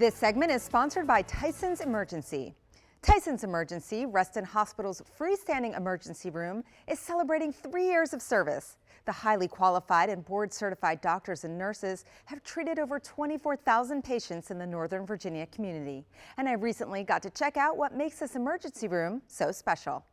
This segment is sponsored by Tysons Emergency. Tysons Emergency, Reston Hospital's freestanding emergency room, is celebrating 3 years of service. The highly qualified and board-certified doctors and nurses have treated over 24,000 patients in the Northern Virginia community. And I recently got to check out what makes this emergency room so special.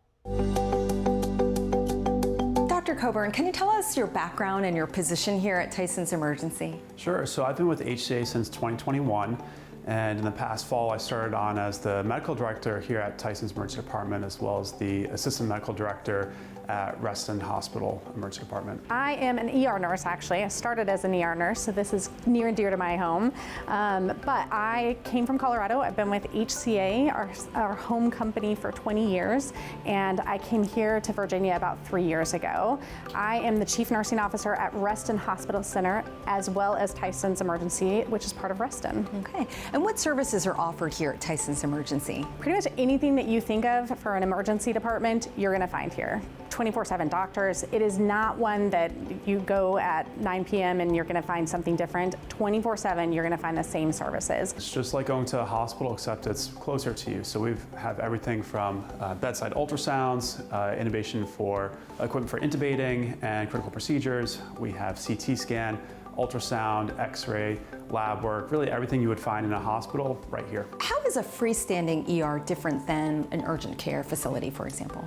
Dr. Coburn, can you tell us your background and your position here at Tysons Emergency? Sure. So I've been with HCA since 2021. And in the past fall, I started on as the medical director here at Tysons Emergency Department, as well as the assistant medical director at Reston Hospital Emergency Department. I am an ER nurse, actually. I started as an ER nurse, so this is near and dear to my home. But I came from Colorado. I've been with HCA, our home company, for 20 years, and I came here to Virginia about 3 years ago. I am the chief nursing officer at Reston Hospital Center, as well as Tysons Emergency, which is part of Reston. Okay. And what services are offered here at Tysons Emergency? Pretty much anything that you think of for an emergency department, you're going to find here. 24/7 doctors. It is not one that you go at 9 p.m. and you're going to find something different. 24/7, you're going to find the same services. It's just like going to a hospital, except it's closer to you. So we have everything from bedside ultrasounds, intubation for equipment for intubating and critical procedures. We have CT scan, ultrasound, x-ray, lab work, really everything you would find in a hospital right here. How is a freestanding ER different than an urgent care facility, for example?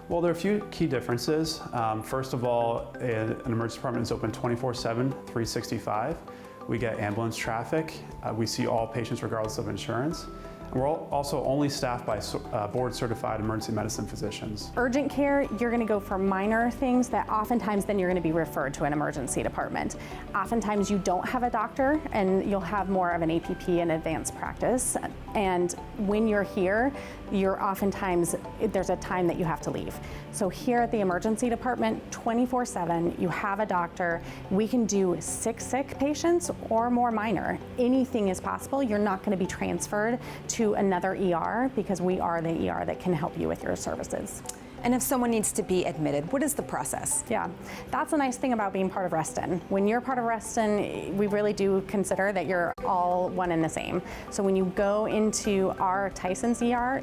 Well, there are a few key differences. First of all, an emergency department is open 24/7, 365. We get ambulance traffic. We see all patients regardless of insurance. And we're also only staffed by board-certified emergency medicine physicians. Urgent care, you're going to go for minor things that oftentimes then you're going to be referred to an emergency department. Oftentimes you don't have a doctor and you'll have more of an APP, an advanced practice. And when you're here, there's a time that you have to leave. So here at the emergency department, 24/7, you have a doctor. We can do 6 sick patients or more minor. Anything is possible. You're not going to be transferred to another ER because we are the ER that can help you with your services. And if someone needs to be admitted, what is the process? Yeah, that's the nice thing about being part of Reston. When you're part of Reston, we really do consider that you're all one and the same. So when you go into our Tysons ER,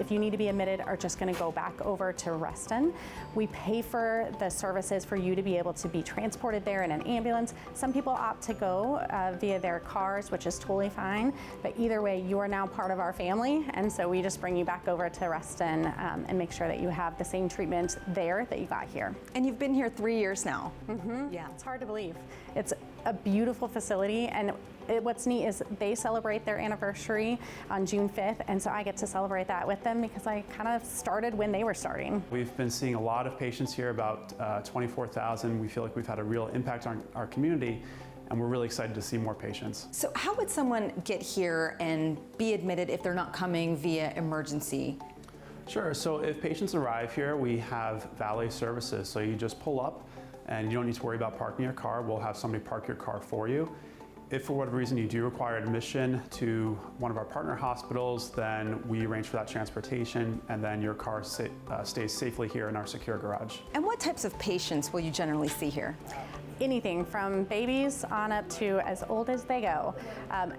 if you need to be admitted, are just going to go back over to Reston. We pay for the services for you to be able to be transported there in an ambulance. Some people opt to go via their cars, which is totally fine. But either way, you are now part of our family, and so we just bring you back over to Reston and make sure that you have the same treatment there that you got here. And you've been here 3 years now. Mm-hmm. Yeah, it's hard to believe. It's a beautiful facility, and what's neat is they celebrate their anniversary on June 5th, and so I get to celebrate that with them because I kind of started when they were starting. We've been seeing a lot of patients here, about 24,000. We feel like we've had a real impact on our community, and we're really excited to see more patients. So how would someone get here and be admitted if they're not coming via emergency? Sure, so if patients arrive here, we have valet services. So you just pull up and you don't need to worry about parking your car. We'll have somebody park your car for you. If for whatever reason you do require admission to one of our partner hospitals, then we arrange for that transportation, and then your car stays safely here in our secure garage. And what types of patients will you generally see here? Anything from babies on up to as old as they go.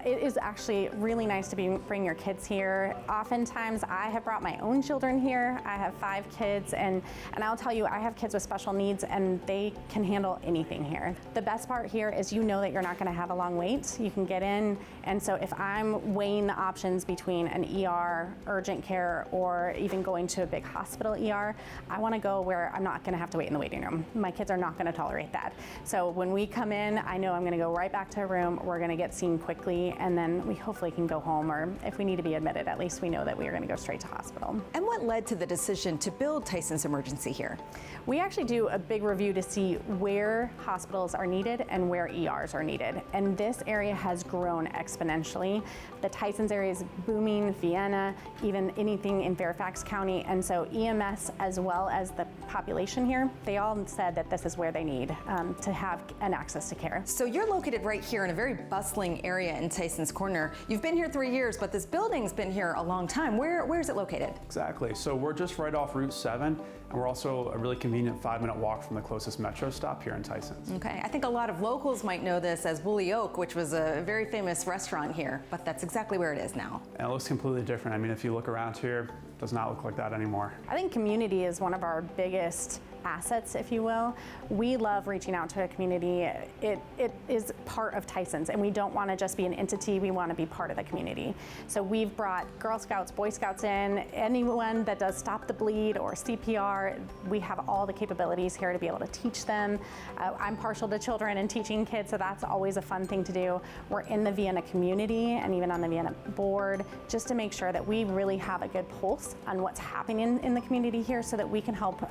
It is actually really nice to bring your kids here. Oftentimes I have brought my own children here. I have 5 kids, and I'll tell you, I have kids with special needs, and they can handle anything here. The best part here is you know that you're not going to have a long wait. You can get in, and so if I'm weighing the options between an ER, urgent care, or even going to a big hospital ER, I want to go where I'm not going to have to wait in the waiting room. My kids are not going to tolerate that. So when we come in, I know I'm going to go right back to a room. We're going to get seen quickly, and then we hopefully can go home, or if we need to be admitted, at least we know that we are going to go straight to hospital. And what led to the decision to build Tysons Emergency here? We actually do a big review to see where hospitals are needed and where ERs are needed. And this area has grown exponentially. The Tysons area is booming, Vienna, even anything in Fairfax County. And so EMS, as well as the population here, they all said that this is where they need to have have an access to care. So you're located right here in a very bustling area in Tysons Corner. You've been here 3 years, but this building's been here a long time. Where is it located? Exactly. So we're just right off Route 7, and we're also a really convenient 5-minute walk from the closest metro stop here in Tysons. Okay, I think a lot of locals might know this as Woolly Oak, which was a very famous restaurant here, but that's exactly where it is now. And it looks completely different. I mean, if you look around here, it does not look like that anymore. I think community is one of our biggest assets, if you will. We love reaching out to a community. It is part of Tysons, and we don't want to just be an entity, we want to be part of the community. So we've brought Girl Scouts, Boy Scouts in, anyone that does Stop the Bleed or CPR, we have all the capabilities here to be able to teach them. I'm partial to children and teaching kids, so that's always a fun thing to do. We're in the Vienna community and even on the Vienna board, just to make sure that we really have a good pulse on what's happening in the community here so that we can help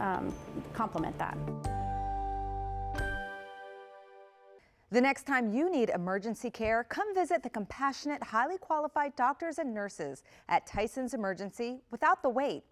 complement that. The next time you need emergency care, come visit the compassionate, highly qualified doctors and nurses at Tysons Emergency without the wait.